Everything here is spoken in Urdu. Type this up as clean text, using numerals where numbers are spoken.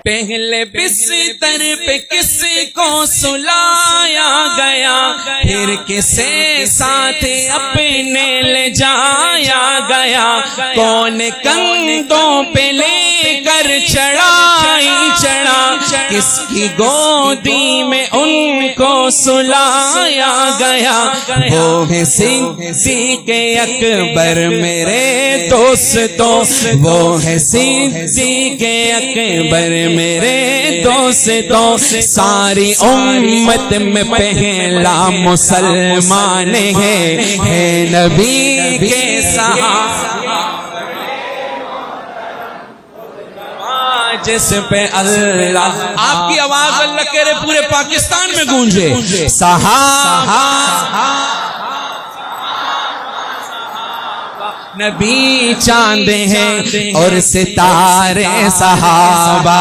پہلے بستر پہ کس کو سلایا گیا، پھر کسے ساتھ اپنے لے جایا گیا، کون کندھوں پہ لے کر چڑھا، کس کی گودی میں ان کو سلایا گیا، وہ ہے صدیق اکبر میرے دوستوں، وہ ہے صدیق اکبر میرے دوستوں، ساری امت میں پہلا مسلمان ہے نبی کے صحابہ، جس پہ اللہ، آپ کی آواز اللہ کرے پورے پاکستان میں گونجے، صحابہ نبی چاند ہیں اور ستارے صحابہ۔